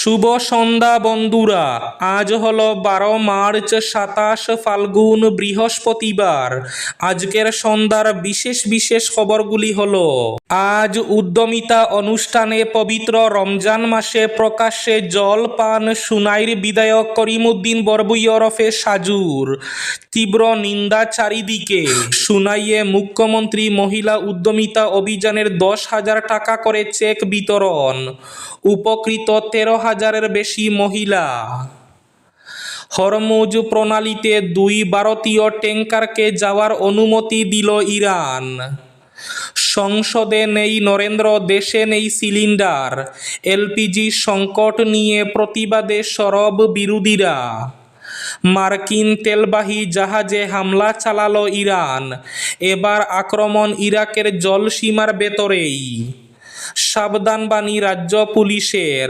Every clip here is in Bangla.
শুভ সন্ধ্যা বন্ধুরা। আজ হলো 12 মার্চ, 27 ফাল্গুন, বৃহস্পতিবার। আজকের সন্ধ্যার বিশেষ বিশেষ খবরগুলি হলো: আজ উদ্যমিতা অনুষ্ঠানে পবিত্র রমজান মাসে প্রকাশ্যে জল পান সুনাইর বিধায়ক করিমউদ্দিন বরবুই ওরফে সাজুর। তীব্র নিন্দা চারিদিকে। সুনাইয়ে মুখ্যমন্ত্রী মহিলা উদ্যমিতা অভিযানের 10,000 টাকা করে চেক বিতরণ। উপকৃত 13,000-এর বেশি মহিলা। হরমুজ প্রণালীতে 2 ভারতীয় ট্যাঙ্কারকে যাওয়ার অনুমতি দিল ইরান। সংসদে নেই নরেন্দ্র, দেশে নেই সিলিন্ডার। এলপিজি সংকট নিয়ে প্রতিবাদে সরব বিরোধীরা। মার্কিন তেলবাহী জাহাজে হামলা চালালো ইরান। এবার আক্রমণ ইরাকের জলসীমার ভেতরেই। সাবধানবাণী রাজ্য পুলিশের।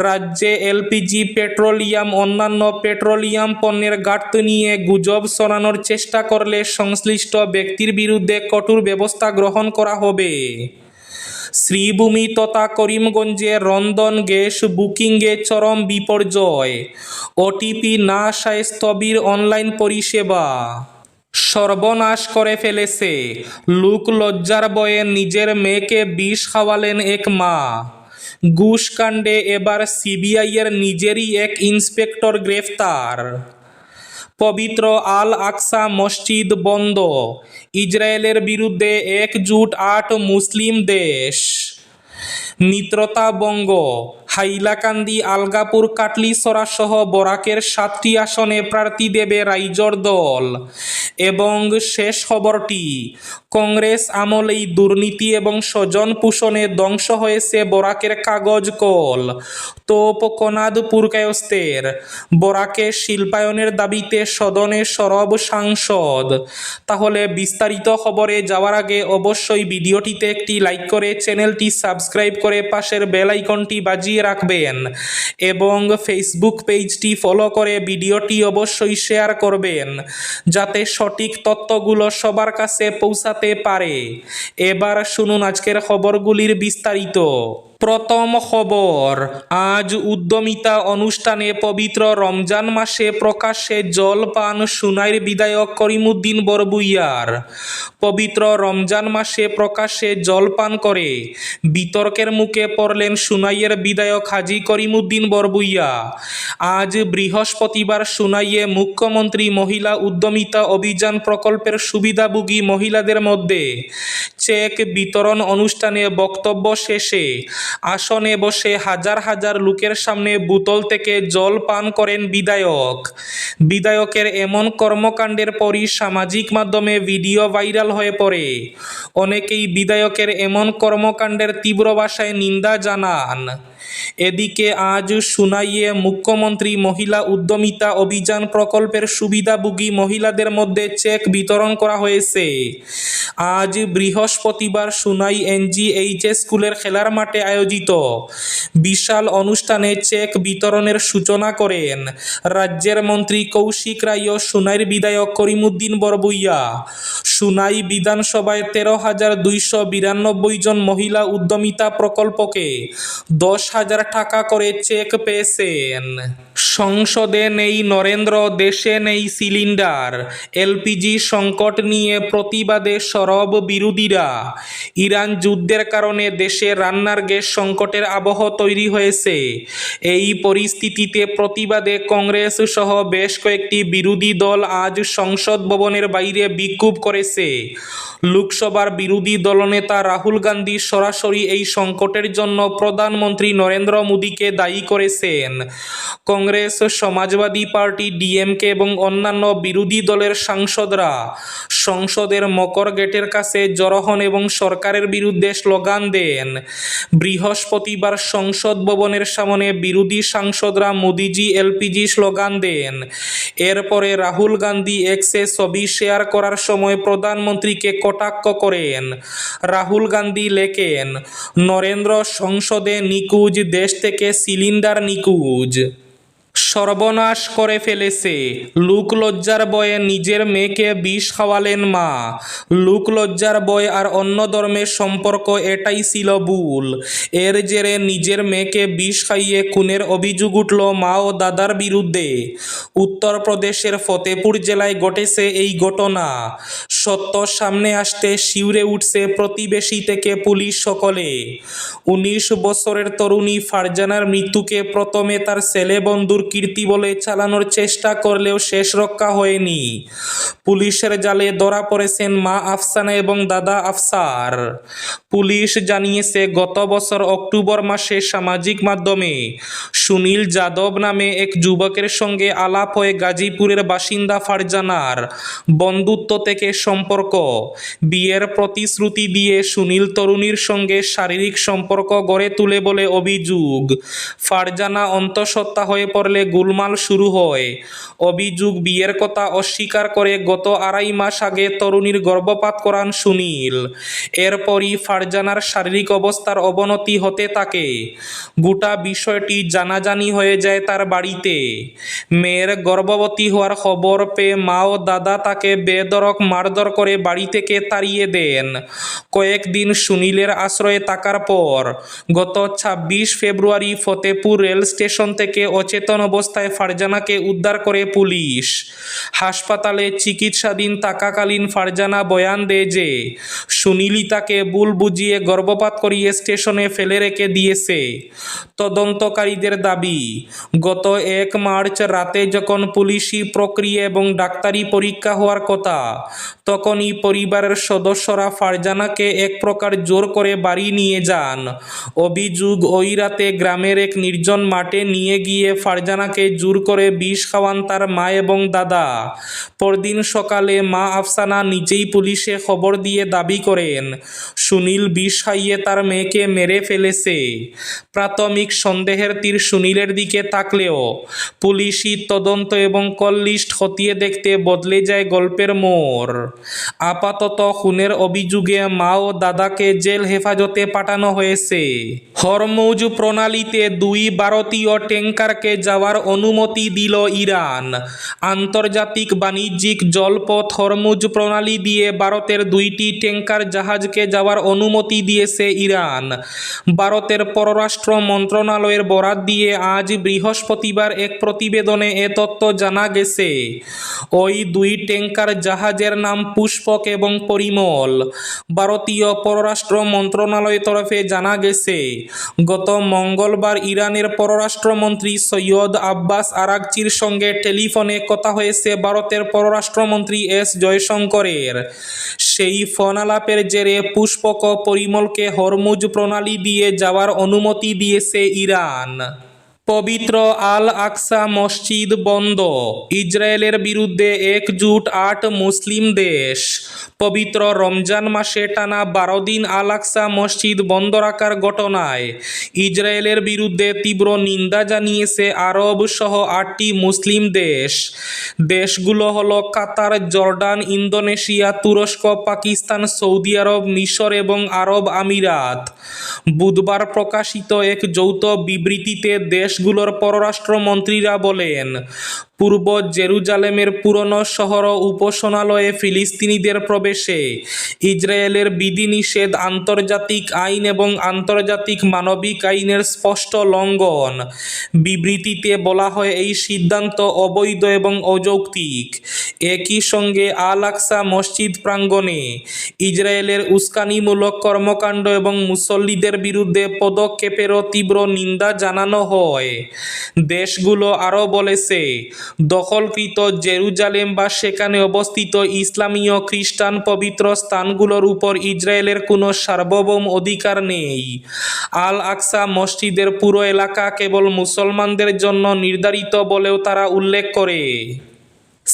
রাজ্যে এলপিজি, পেট্রোলিয়াম, অন্যান্য পেট্রোলিয়াম পণ্যের ঘাটতি নিয়ে গুজব ছড়ানোর চেষ্টা করলে সংশ্লিষ্ট ব্যক্তির বিরুদ্ধে কঠোর ব্যবস্থা গ্রহণ করা হবে। শ্রীভূমি তথা করিমগঞ্জে রন্ধন গ্যাস বুকিংয়ে চরম বিপর্যয়। ওটিপি না আসায় স্থবির অনলাইন পরিষেবা। সর্বনাশ করে ফেলেছে। লোক লজ্জার ভয়ে নিজের মেয়েকে বিষ খাওয়ালেন এক মা। ঘুষকাণ্ডে এবার সিবিআইয়ের নিজেরই এক ইন্সপেক্টর গ্রেফতার। পবিত্র আল আকসা মসজিদ বন্ধ। ইসরায়েলের বিরুদ্ধে একজোট 8 মুসলিম দেশ। মিত্রতা ভঙ্গ। হাইলাকান্দি, আলগাপুর, কাটলিছড়া সহ বরাকের 7টি আসনে প্রার্থী দেবে রাইজোর দল। এবং শেষ খবরটি, কংগ্রেস আমলেই দুর্নীতি এবং স্বজন পোষণে ধ্বংস হয়েছে বরাকের কাগজ কল। তোপ কনাদপুর কায়স্থের। বরাকে শিল্পায়নের দাবিতে সদনে সরব সাংসদ। তাহলে বিস্তারিত খবরে যাওয়ার আগে অবশ্যই ভিডিওটিতে একটি লাইক করে চ্যানেলটি সাবস্ক্রাইব করে পাশের বেল আইকনটি বাজিয়ে রাখবেন এবং ফেসবুক পেজটি ফলো করে ভিডিওটি অবশ্যই শেয়ার করবেন যাতে সঠিক তথ্যগুলো সবার কাছে পৌঁছাতে পারে। এবার শুনুন আজকের খবরগুলির বিস্তারিত। প্রথম খবর, আজ উদ্যমিতা অনুষ্ঠানে পবিত্র রমজান মাসে প্রকাশ্যে জল পান সুনাইর বিধায়ক করিমউদ্দিন বরবুইয়ার। পবিত্র রমজান মাসে প্রকাশ্যে জল পান করে বিতর্কের মুখে পড়লেন সুনাইয়ের বিধায়ক হাজী করিমউদ্দিন বরবুইয়া। আজ বৃহস্পতিবার সুনাইয়ে মুখ্যমন্ত্রী মহিলা উদ্যমিতা অভিযান প্রকল্পের সুবিধাভোগী মহিলাদের মধ্যে চেক বিতরণ অনুষ্ঠানে বক্তব্য শেষে আসনে বসে হাজার হাজার লোকের সামনে বোতল থেকে জল পান করেন বিধায়ক। বিধায়কের এমন কর্মকাণ্ডের পরই সামাজিক মাধ্যমে ভিডিও ভাইরাল হয়ে পড়ে। অনেকেই বিধায়কের এমন কর্মকাণ্ডের তীব্র ভাষায় নিন্দা জানান। এদিকে আজ সুনাইয়ে মুখ্যমন্ত্রী মহিলা উদ্যমিতা অভিযান প্রকল্পের সুবিধাভোগী মহিলাদের মধ্যে চেক বিতরণ করা হয়েছে। আজ বৃহস্পতিবার সুনাই NGH স্কুলের খেলার মাঠে আয়োজিত বিশাল অনুষ্ঠানে চেক বিতরণের সূচনা করেন রাজ্যের মন্ত্রী কৌশিক রায় ও সুনাইর বিধায়ক করিমউদ্দিন বরবুইয়া। সুনাই বিধানসভায় 13,292 জন মহিলা উদ্যমিতা প্রকল্পকে 10,000 টাকা করে চেক পেয়েছেন। সংসদে নেই নরেন্দ্র, দেশে নেই সিলিন্ডার। এলপিজি সংকট নিয়ে প্রতিবাদে সরব বিরোধীরা। ইরান যুদ্ধের কারণে দেশে রান্নার গ্যাস সংকটের আবহ তৈরি হয়েছে। এই পরিস্থিতিতে প্রতিবাদে কংগ্রেস সহ বেশ কয়েকটি বিরোধী দল আজ সংসদ ভবনের বাইরে বিক্ষোভ করেছে। লোকসভার বিরোধী দলনেতা রাহুল গান্ধী সরাসরি এই সংকটের জন্য প্রধানমন্ত্রী নরেন্দ্র মোদীকে দায়ী করেছেন। কংগ্রেস, সমাজবাদী পার্টি, DMK এবং অন্যান্য বিরোধী দলের সাংসদরা সংসদের মকর গেটের কাছে জড়ো হন এবং সরকারের বিরুদ্ধে স্লোগান দেন। বৃহস্পতিবার সংসদ ভবনের সামনে বিরোধী সাংসদরা মোদিজি এলপিজি স্লোগান দেন। এরপরে রাহুল গান্ধী এক্সে ছবি শেয়ার করার সময় প্রধানমন্ত্রীকে কটাক্ষ করেন। রাহুল গান্ধী লেখেন, নরেন্দ্র সংসদে নিখোঁজ, দেশ থেকে সিলিন্ডার নিখোঁজ। সর্বনাশ করে ফেলেছে। লোকলজ্জার বয়ে নিজের মেয়েকে বিষ খাওয়ালেন মা। লোকলজ্জার বয় আর অন্য ধর্মের সম্পর্ক এটাই ছিল ভুল। এর জেরে নিজের মেয়েকে বিষ খাইয়ে খুনের অভিযোগ উঠল মা ও দাদার বিরুদ্ধে। উত্তরপ্রদেশের ফতেপুর জেলায় ঘটেছে এই ঘটনা। সত্য সামনে আসতে শিউরে উঠছে প্রতিবেশী থেকে পুলিশ সকলে। 19 বছরের তরুণী ফারজানার মৃত্যুকে প্রথমে তার ছেলে বন্ধুর কীর্তি বলে চালানোর চেষ্টা করলেও শেষ রক্ষা হয়নি। পুলিশের জালে ধরা পড়েছেন মা আফসানা এবং দাদা আফসার। পুলিশ জানিয়েছে, গত বছর অক্টোবর মাসে সামাজিক মাধ্যমে সুনীল যাদব নামে এক যুবকের সঙ্গে আলাপ হয়ে গাজীপুরের বাসিন্দা ফারজানার বন্ধুত্ব থেকে সম্পর্ক। বিয়ের প্রতিশ্রুতি দিয়ে সুনীল তরুণীর সঙ্গে শারীরিক সম্পর্ক গড়ে তুলে বলে অভিযোগ। ফারজানা অন্তঃসত্ত্বা হয়ে পড়লে গোলমাল শুরু হয়। অভিযোগ, বিয়ের কথা অস্বীকার করে গত 2.5 মাস আগে তরুণীর গর্ভপাত করান সুনীল। এরপরই ফারজানার শারীরিক অবস্থার অবনতি হতে থাকে। গোটা বিষয়টি জানাজানি হয়ে যায় তার বাড়িতে। মেয়ের গর্ভবতী হওয়ার খবর পেয়ে মা ও দাদা তাকে বেধড়ক মারধর করে বাড়ি থেকে তাড়িয়ে দেন। কয়েকদিন সুনীলের আশ্রয়ে থাকার পর গত 26 ফেব্রুয়ারি ফতেপুর রেল স্টেশন থেকে অচেতন অবস্থায় ফারজানাকে উদ্ধার করে পুলিশ। হাসপাতালে চিকিৎসাধীন থাকাকালীন ফারজানা বয়ান দেয় যে সুনীলই তাকে ভুল বুঝিয়ে গর্ভপাত করিয়ে স্টেশনে ফেলে রেখে দিয়েছে। তদন্তকারীদের দাবি, গত 1 মার্চ রাতে যখন পুলিশি প্রক্রিয়া এবং ডাক্তারি পরীক্ষা হওয়ার কথা, তখনই পরিবারের সদস্যরা ফারজানাকে এক প্রকার জোর করে বাড়ি নিয়ে যান। অভিযোগ, ওই রাতে গ্রামের এক নির্জন মাঠে নিয়ে গিয়ে ফারজানাকে জোর করে বিষ খাওয়ান তার মা এবং দাদা। পরদিন সকালে মা আফসানা নিজেই পুলিশে খবর দিয়ে দাবি করেন সুনীল বিষ খাইয়ে তার মেয়েকে মেরে ফেলেছে। প্রাথমিক সন্দেহের তীর সুনীলের দিকে থাকলেও পুলিশি তদন্ত এবং কল লিস্ট খতিয়ে দেখতে বদলে যায় গল্পের মোড়। আপাতত খুনের অভিযোগে মা ও দাদাকে জেল হেফাজতে পাঠানো হয়েছে। হরমুজ প্রণালীতে 2 ভারতীয় ট্যাঙ্কারকে যাওয়ার অনুমতি দিল ইরান। আন্তর্জাতিক বাণিজ্যিক জলপথ হরমুজ প্রণালী দিয়ে ভারতের 2টি ট্যাঙ্কার জাহাজকে যাওয়ার অনুমতি দিয়েছে ইরান। ভারতের পররাষ্ট্র মন্ত্রণালয়ের বরাত দিয়ে আজ বৃহস্পতিবার এক প্রতিবেদনে এ তথ্য জানা গেছে। ওই 2 ট্যাঙ্কার জাহাজের নাম পুষ্পক এবং পরিমল। ভারতীয় পররাষ্ট্র মন্ত্রণালয়ের তরফে জানা গেছে, গত মঙ্গলবার ইরানের পররাষ্ট্রমন্ত্রী সৈয়দ আব্বাস আরাগচির সঙ্গে টেলিফোনে কথা হয়েছে ভারতের পররাষ্ট্রমন্ত্রী এস জয়শঙ্করের। সেই ফোন আলাপের জেরে পুষ্পক ও পরিমলকে হরমুজ প্রণালী দিয়ে যাওয়ার অনুমতি দিয়েছে ইরান। পবিত্র আল আকসা মসজিদ বন্ধ, ইসরায়েলের বিরুদ্ধে একজোট 8 মুসলিম দেশ। পবিত্র রমজান মাসে টানা 12 দিন আল আকসা মসজিদ বন্ধ রাখার ঘটনায় ইসরায়েলের বিরুদ্ধে তীব্র নিন্দা জানিয়েছে আরব সহ 8টি মুসলিম দেশ। দেশগুলো হলো কাতার, জর্ডান, ইন্দোনেশিয়া, তুরস্ক, পাকিস্তান, সৌদি আরব, মিশর এবং আরব আমিরাত। বুধবার প্রকাশিত এক যৌথ বিবৃতিতে দেশগুলোর পররাষ্ট্রমন্ত্রীরা বলেন, পূর্ব জেরুজালেমের পুরনো শহর ও উপাসনালয়ে ফিলিস্তিনিদের প্রবেশে ইসরায়েলের বিধিনিষেধ আন্তর্জাতিক আইন এবং আন্তর্জাতিক মানবিক আইনের স্পষ্ট লঙ্ঘন। বিবৃতিতে বলা হয়, এই সিদ্ধান্ত অবৈধ এবং অযৌক্তিক। একই সঙ্গে আল আকসা মসজিদ প্রাঙ্গণে ইসরায়েলের উস্কানিমূলক কর্মকাণ্ড এবং মুসল্লিদের বিরুদ্ধে পদক্ষেপেরও তীব্র নিন্দা জানানো হয়। দেশগুলো আরও বলেছে, দখলকৃত জেরুজালেম বা সেখানে অবস্থিত ইসলামীয় খ্রিস্টান পবিত্র স্থানগুলোর উপর ইসরায়েলের কোনো সার্বভৌম অধিকার নেই। আল আকসা মসজিদের পুরো এলাকা কেবল মুসলমানদের জন্য নির্ধারিত বলেও তারা উল্লেখ করে।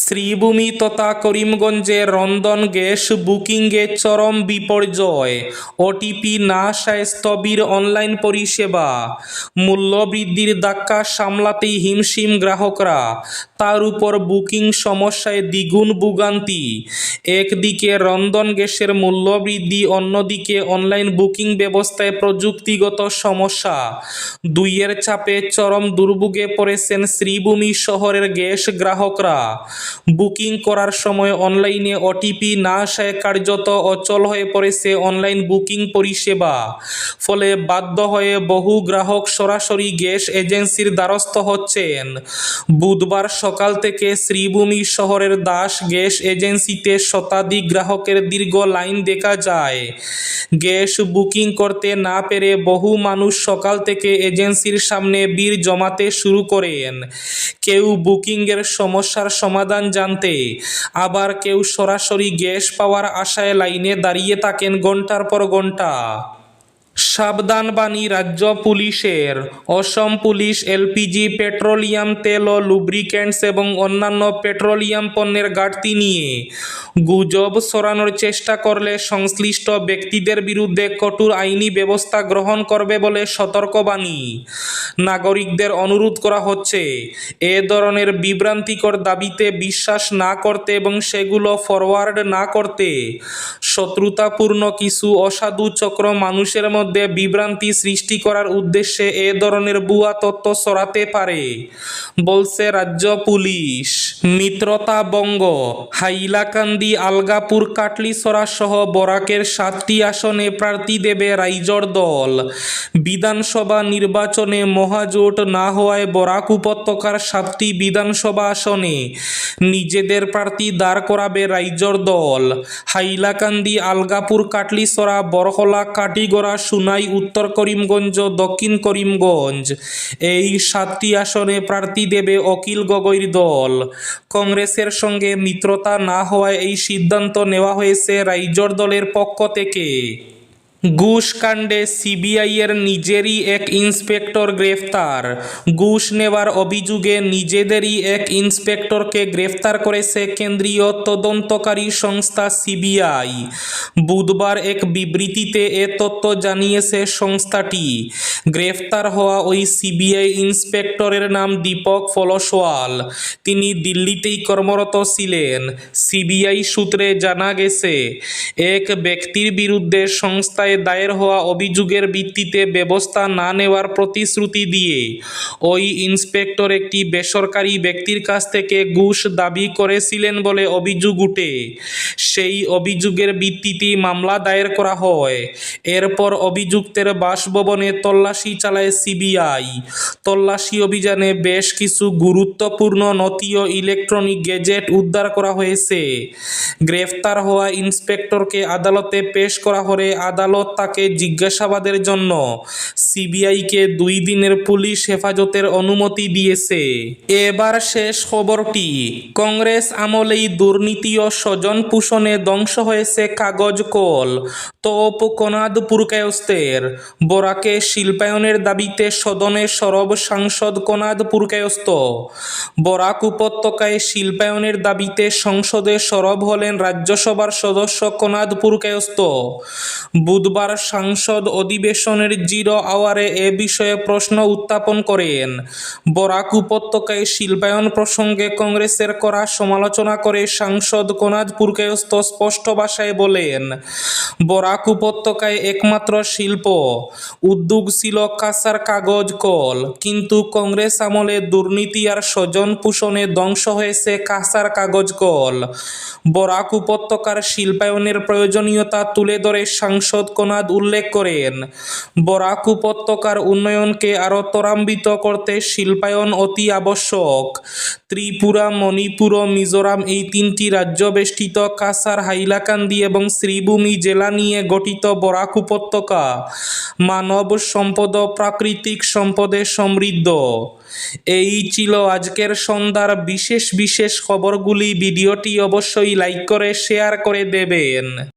শ্রীভূমি তথা করিমগঞ্জে রন্ধন গ্যাস বুকিংয়ে চরম বিপর্যয়। ওটিপি না আসায় স্থবির অনলাইন পরিষেবা। মূল্যবৃদ্ধির ধাক্কা সামলাতেই হিমশিম গ্রাহকরা, তার উপর বুকিং সমস্যায় দ্বিগুণ ভোগান্তি। একদিকে রন্ধন গ্যাসের মূল্যবৃদ্ধি, অন্যদিকে অনলাইন বুকিং ব্যবস্থায় প্রযুক্তিগত সমস্যা। দুইয়ের চাপে চরম দুর্ভোগে পড়েছেন শ্রীভূমি শহরের গ্যাস গ্রাহকরা। বুকিং করার সময় অনলাইনে ওটিপি না আসায় কার্যত অচল হয়ে পড়েছে অনলাইন বুকিং পরিষেবা। ফলে বাধ্য হয়ে বহু গ্রাহক সরাসরি গ্যাস এজেন্সির দ্বারস্থ হচ্ছেন। বুধবার সকাল থেকে শ্রীভূমি শহরের দাস গ্যাস এজেন্সিতে শতাধিক গ্রাহকের দীর্ঘ লাইন দেখা যায়। গ্যাস বুকিং করতে না পেরে বহু মানুষ সকাল থেকে এজেন্সির সামনে ভিড় জমাতে শুরু করেন। কেউ বুকিংয়ের সমস্যার সমাধান জানতে, আবার কেউ সরাসরি গ্যাস পাওয়ার আশায় লাইনে দাঁড়িয়ে থাকেন ঘন্টার পর ঘন্টা। সাবধানবাণী রাজ্য পুলিশের। অসম পুলিশ এলপিজি, পেট্রোলিয়াম তেল ও লুব্রিক্যান্টস এবং অন্যান্য পেট্রোলিয়াম পণ্যের ঘাটতি নিয়ে গুজব ছড়ানোর চেষ্টা করলে সংশ্লিষ্ট ব্যক্তিদের বিরুদ্ধে কঠোর আইনি ব্যবস্থা গ্রহণ করবে বলে সতর্কবাণী। নাগরিকদের অনুরোধ করা হচ্ছে, এ ধরনের বিভ্রান্তিকর দাবিতে বিশ্বাস না করতে এবং সেগুলো ফরওয়ার্ড না করতে। শত্রুতাপূর্ণ কিছু অসাধু চক্র মানুষের মধ্যে বিভ্রান্তি সৃষ্টি করার উদ্দেশ্যে এ ধরনের ভুয়া তথ্য ছড়াতে পারে, বলছে রাজ্য পুলিশ। মিত্রতা বঙ্গ। হাইলাকান্দি, আলগাপুর, কাটলিছড়া সহ বরাকের 7টি আসনে প্রার্থী দেবে রাইজোর দল। বিধানসভা নির্বাচনে মহাজোট না হওয়ায় বরাক উপত্যকার 7টি বিধানসভা আসনে নিজেদের প্রার্থী দাঁড় করাবে রাইজোর দল। হাইলাকান্দি, আলগাপুর, কাটলিছড়া, বরহলা, কাটিগড়া, সুনাই, উত্তর করিমগঞ্জ, দক্ষিণ করিমগঞ্জ এই 7টি আসনে প্রার্থী দেবে অখিল গগৈর দল। কংগ্রেসের সঙ্গে মিত্রতা না হওয়ায় এই সিদ্ধান্ত নেওয়া হয়েছে রাইজোর দলের পক্ষ থেকে। ঘুষ কাণ্ডে সিবিআইয়ের নিজেরই এক ইন্সপেক্টর গ্রেফতার। ঘুষ নেওয়ার অভিযোগে নিজেদেরই এক ইন্সপেক্টরকে গ্রেফতার করেছে কেন্দ্রীয় তদন্তকারী সংস্থা সিবিআই। বুধবার এক বিবৃতিতে এ তথ্য জানিয়েছে সংস্থাটি। গ্রেফতার হওয়া ওই সিবিআই ইন্সপেক্টরের নাম দীপক ফলসওয়াল। তিনি দিল্লিতেই কর্মরত ছিলেন। সিবিআই সূত্রে জানা গেছে, এক ব্যক্তির বিরুদ্ধে সংস্থায় দায়ের হওয়া অভিযোগের ভিত্তিতে ব্যবস্থা না নেওয়ার প্রতিশ্রুতি দিয়ে ওই ইন্সপেক্টর একটি বেসরকারি ব্যক্তির কাছ থেকে ঘুষ দাবি করেছিলেন বলে অভিযোগ উঠে। সেই অভিযোগের ভিত্তিতে মামলা দায়ের করা হয়। এরপর অভিযুক্তের বাসভবনে তল্লাশি চালায় সিবিআই। তল্লাশি অভিযানে বেশ কিছু গুরুত্বপূর্ণ নথি ও ইলেকট্রনিক গ্যাজেট উদ্ধার করা হয়েছে। গ্রেফতার হওয়া ইন্সপেক্টরকে আদালতে পেশ করা হলে আদালত তাকে জিজ্ঞাসাবাদের জন্য সিবিআইকে 2 দিনের পুলিশ হেফাজতের অনুমতি দিয়েছে। এবার শেষ খবরটি। কংগ্রেস আমলেই দুর্নীতি ও স্বজন পোষণে ধ্বংস হয়েছে কাগজ কল। তোপ কোনাদ পুরকায়স্থের। বরাকে শিল্পায়নের দাবিতে সদনে সরব সাংসদ কোনাদ পুরকায়স্থ। বরাক উপত্যকায় শিল্পায়নের দাবিতে সংসদে সরব হলেন রাজ্যসভার সদস্য কোনাদ পুরকায়স্থ। বুধবার সংসদ অধিবেশনের 0 আওয়ারে এ বিষয়ে প্রশ্ন উত্থাপন করেন। বরাক উপত্যকায় শিল্পায়ন প্রসঙ্গে কংগ্রেসের করা সমালোচনা করে সাংসদ কোনাদ পুরকায়স্থ স্পষ্ট ভাষায় বলেন, বরাক উপত্যকায় একমাত্র শিল্প উদ্যোগ ছিল কাঁচার কাগজ কল, কিন্তু কংগ্রেস আমলে দুর্নীতি আর স্বজন পোষণে ধ্বংস হয়েছে কাঁচার কাগজ কল। বরাক উপত্যকার শিল্পায়নের প্রয়োজনীয়তা তুলে ধরে সাংসদ কোনাদ উল্লেখ করেন, বরাক উপত্যকার উন্নয়নকে আরও ত্বরান্বিত করতে শিল্পায়ন অতি আবশ্যক। ত্রিপুরা, মণিপুর ও মিজোরাম এই 3টি রাজ্য বেষ্টিত কাছাড়, হাইলাকান্দি এবং শ্রীভূমি জেলা নিয়ে গঠিত বরাক উপত্যকা মানব সম্পদ ও প্রাকৃতিক সম্পদে সমৃদ্ধ। এই ছিল আজকের সন্ধ্যার বিশেষ খবরগুলি। ভিডিওটি অবশ্যই লাইক করে শেয়ার করে দেবেন।